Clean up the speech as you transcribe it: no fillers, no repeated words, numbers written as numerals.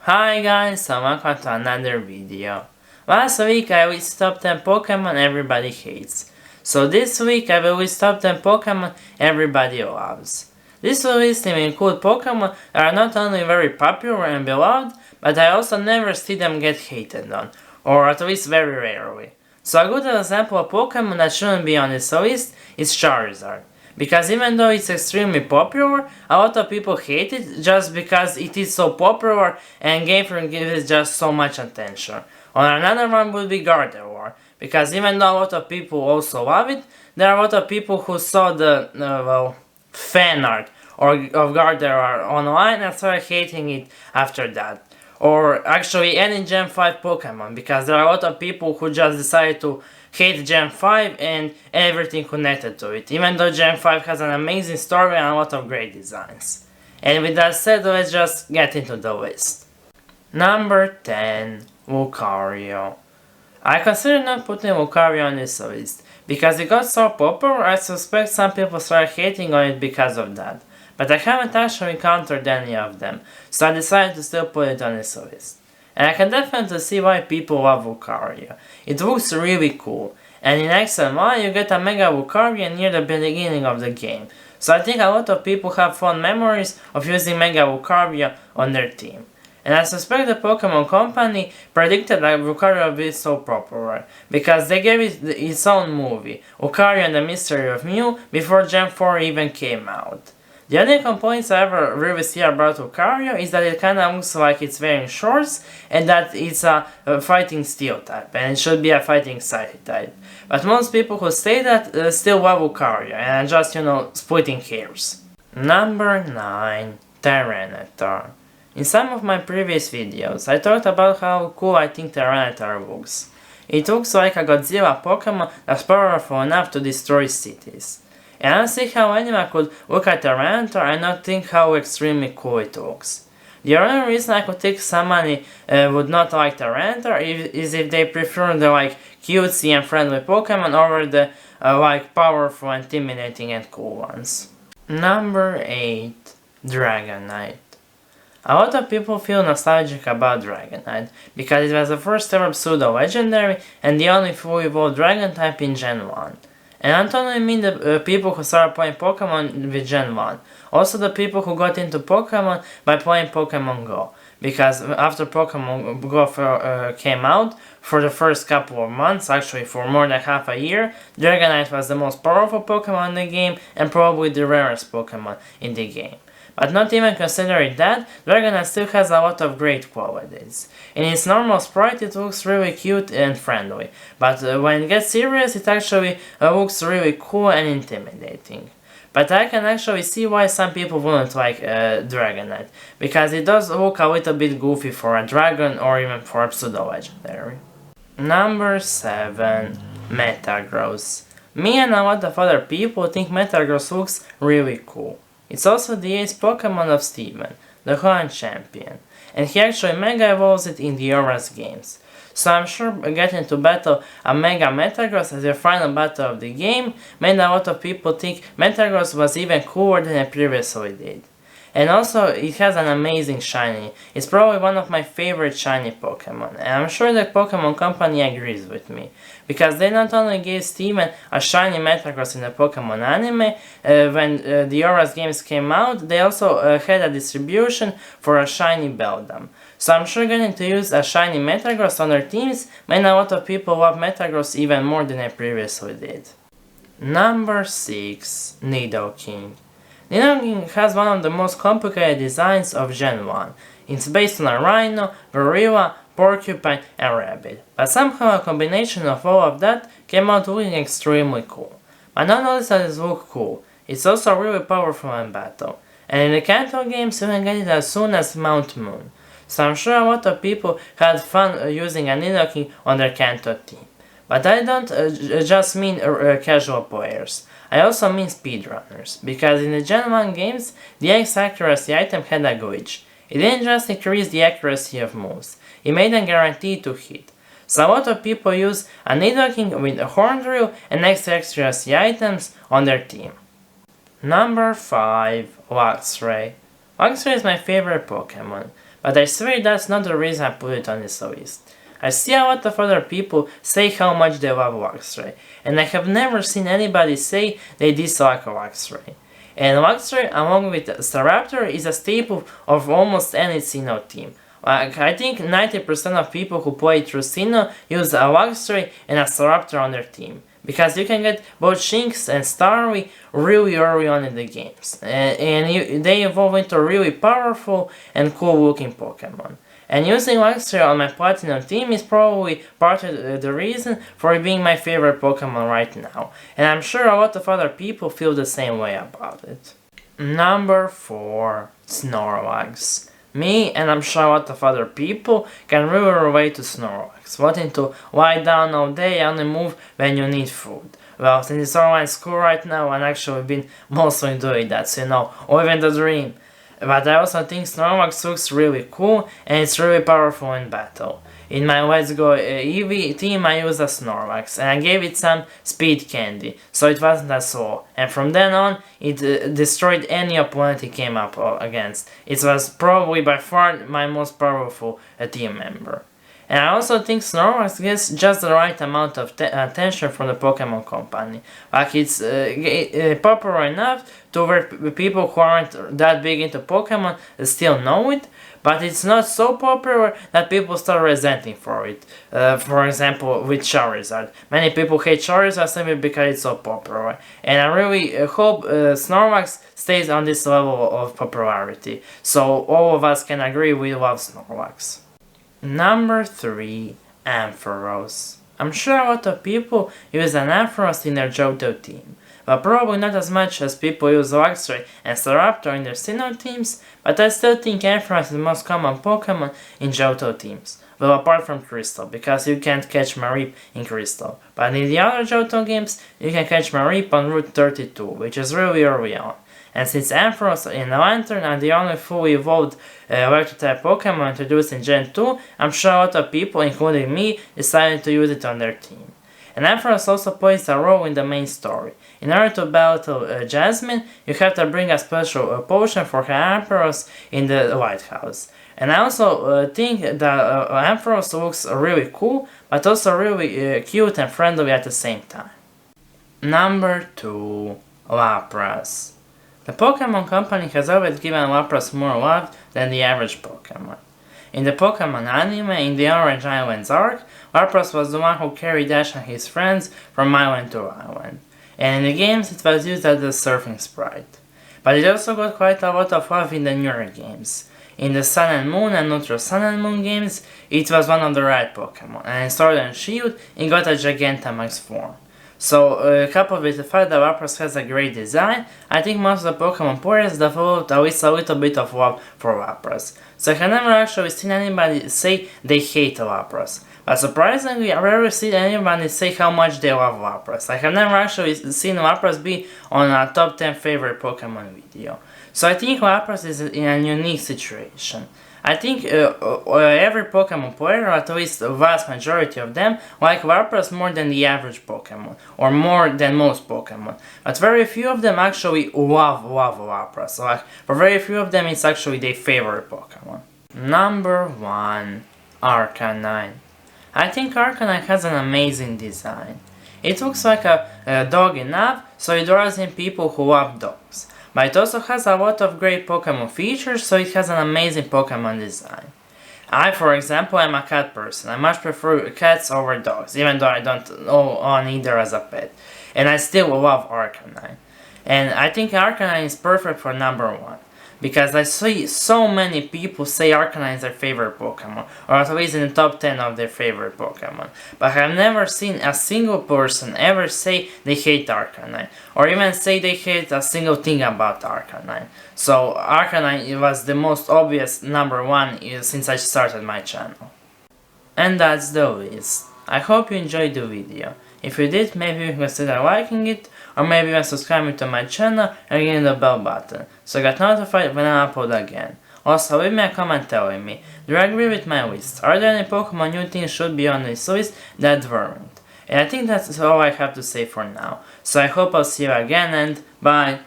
Hi guys, and welcome to another video. Last week I list top 10 Pokemon everybody hates. So this week I will list top 10 Pokemon everybody loves. This list will include Pokemon that are not only very popular and beloved, but I also never see them get hated on, or at least very rarely. So a good example of Pokemon that shouldn't be on this list is Charizard. Because even though it's extremely popular, a lot of people hate it just because it is so popular and Game Freak gives it just so much attention. Or another one would be Gardevoir, because even though a lot of people also love it, there are a lot of people who saw the fan art of Gardevoir online and started hating it after that. Or actually any Gen 5 Pokemon, because there are a lot of people who just decided to hate Gen 5 and everything connected to it, even though Gen 5 has an amazing story and a lot of great designs. And with that said, let's just get into the list. Number 10. Lucario. I consider not putting Lucario on this list, because it got so popular I suspect some people started hating on it because of that. But I haven't actually encountered any of them, so I decided to still put it on this list. And I can definitely see why people love Lucario. It looks really cool, and in X and Y you get a Mega Lucario near the beginning of the game, so I think a lot of people have fond memories of using Mega Lucario on their team. And I suspect the Pokemon Company predicted that Lucario would be so popular, because they gave it its own movie, Lucario and the Mystery of Mew, before Gen 4 even came out. The only complaints I ever really see about Lucario is that it kinda looks like it's wearing shorts and that it's a fighting steel type and it should be a fighting psychic type. But most people who say that still love Lucario and I'm just, splitting hairs. Number 9. Tyranitar. In some of my previous videos I talked about how cool I think Tyranitar looks. It looks like a Godzilla Pokemon that's powerful enough to destroy cities. And I don't see how anyone could look at Tyranitar and not think how extremely cool it looks. The only reason I could think somebody would not like Tyranitar is if they prefer the cutesy and friendly Pokemon over the powerful, intimidating and cool ones. Number 8. Dragonite. A lot of people feel nostalgic about Dragonite, because it was the first ever pseudo-legendary and the only fully evolved Dragon type in Gen 1. And I don't only mean the people who started playing Pokemon with Gen 1, also the people who got into Pokemon by playing Pokemon Go. Because after Pokemon Go came out, for the first couple of months, actually for more than half a year, Dragonite was the most powerful Pokemon in the game and probably the rarest Pokemon in the game. But not even considering that, Dragonite still has a lot of great qualities. In its normal sprite it looks really cute and friendly, but when it gets serious it actually looks really cool and intimidating. But I can actually see why some people wouldn't like Dragonite, because it does look a little bit goofy for a dragon or even for a pseudo-legendary. Number 7. Metagross. Me and a lot of other people think Metagross looks really cool. It's also the ace Pokemon of Steven, the Hoenn champion, and he actually Mega Evolves it in the Auras games. So I'm sure getting to battle a Mega Metagross as your final battle of the game made a lot of people think Metagross was even cooler than it previously did. And also, it has an amazing shiny. It's probably one of my favorite shiny Pokemon, and I'm sure the Pokemon Company agrees with me, because they not only gave Steven a shiny Metagross in the Pokemon anime, when the Auras games came out, they also had a distribution for a shiny Beldam. So I'm sure getting to use a shiny Metagross on their teams made a lot of people love Metagross even more than they previously did. Number 6. Nidoking. Nidoking has one of the most complicated designs of Gen 1. It's based on a rhino, gorilla, porcupine and rabbit, but somehow a combination of all of that came out looking extremely cool. But not only does it look cool, it's also really powerful in battle, and in the Kanto games you can get it as soon as Mount Moon, so I'm sure a lot of people had fun using a Nidoking on their Kanto team. But I don't just mean casual players. I also mean speedrunners, because in the Gen 1 games, the X accuracy item had a glitch. It didn't just increase the accuracy of moves, it made them guaranteed to hit. So a lot of people use a Nidoking with a Horn Drill and X accuracy items on their team. Number 5. Luxray. Luxray is my favorite Pokemon, But I swear that's not the reason I put it on this list. I see a lot of other people say how much they love Luxray, and I have never seen anybody say they dislike Luxray. And Luxray, along with Staraptor, is a staple of almost any Sinnoh team. Like, I think 90% of people who play through Sinnoh use a Luxray and a Staraptor on their team, because you can get both Shinx and Starly really early on in the games, and they evolve into really powerful and cool looking Pokemon. And using Luxray on my Platinum team is probably part of the reason for it being my favorite Pokemon right now, and I'm sure a lot of other people feel the same way about it. Number 4. Snorlax. Me, and I'm sure a lot of other people, can really relate to Snorlax, wanting to lie down all day and only move when you need food. Well, since it's online school right now, I've actually been mostly doing that, so you know, living the dream. But I also think Snorlax looks really cool and it's really powerful in battle. In my Let's Go Eevee team I used a Snorlax and I gave it some speed candy, so it wasn't as slow. And from then on, it destroyed any opponent it came up against. It was probably by far my most powerful team member. And I also think Snorlax gets just the right amount of attention from the Pokemon Company. Like, it's popular enough to where people who aren't that big into Pokemon still know it, but it's not so popular that people start resenting for it. For example, with Charizard. Many people hate Charizard simply because it's so popular. And I really hope Snorlax stays on this level of popularity, so all of us can agree we love Snorlax. Number 3. Ampharos. I'm sure a lot of people use an Ampharos in their Johto team, but probably not as much as people use Luxray and Staraptor in their Sinnoh teams, but I still think Ampharos is the most common Pokemon in Johto teams. Well, apart from Crystal, because you can't catch Mareep in Crystal. But in the other Johto games, you can catch Mareep on Route 32, which is really early on. And since Ampharos and Lantern are the only fully evolved Electric-type Pokemon introduced in Gen 2, I'm sure a lot of people, including me, decided to use it on their team. And Ampharos also plays a role in the main story. In order to battle Jasmine, you have to bring a special potion for her Ampharos in the lighthouse. And I also think that Ampharos looks really cool, but also really cute and friendly at the same time. Number 2. Lapras. The Pokemon Company has always given Lapras more love than the average Pokemon. In the Pokemon anime, in the Orange Islands arc, Lapras was the one who carried Ash and his friends from island to island. And in the games it was used as a surfing sprite. But it also got quite a lot of love in the newer games. In the Sun and Moon and Ultra Sun and Moon games, it was one of the right Pokemon, and in Sword and Shield, it got a Gigantamax form. So, coupled with the fact that Lapras has a great design, I think most of the Pokemon players developed at least a little bit of love for Lapras. So I have never actually seen anybody say they hate Lapras. But surprisingly, I've rarely seen anybody say how much they love Lapras. I have never actually seen Lapras be on a top 10 favorite Pokemon video. So I think Lapras is in a unique situation. I think every Pokemon player, or at least a vast majority of them, like Lapras more than the average Pokemon, or more than most Pokemon. But very few of them actually love Lapras. Like, for very few of them it's actually their favorite Pokemon. Number 1. Arcanine. I think Arcanine has an amazing design. It looks like a dog enough, so it draws in people who love dogs. But it also has a lot of great Pokemon features, so it has an amazing Pokemon design. I, for example, am a cat person. I much prefer cats over dogs, even though I don't own either as a pet. And I still love Arcanine. And I think Arcanine is perfect for number 1. Because I see so many people say Arcanine is their favorite Pokemon, or at least in the top 10 of their favorite Pokemon. But I have never seen a single person ever say they hate Arcanine, or even say they hate a single thing about Arcanine. So Arcanine was the most obvious number 1 since I started my channel. And that's the list. I hope you enjoyed the video. If you did, maybe you consider liking it, or maybe even subscribing to my channel and hitting the bell button, so you get notified when I upload again. Also, leave me a comment telling me, do you agree with my list? Are there any Pokemon you think should be on this list that weren't? And I think that's all I have to say for now. So I hope I'll see you again, and bye!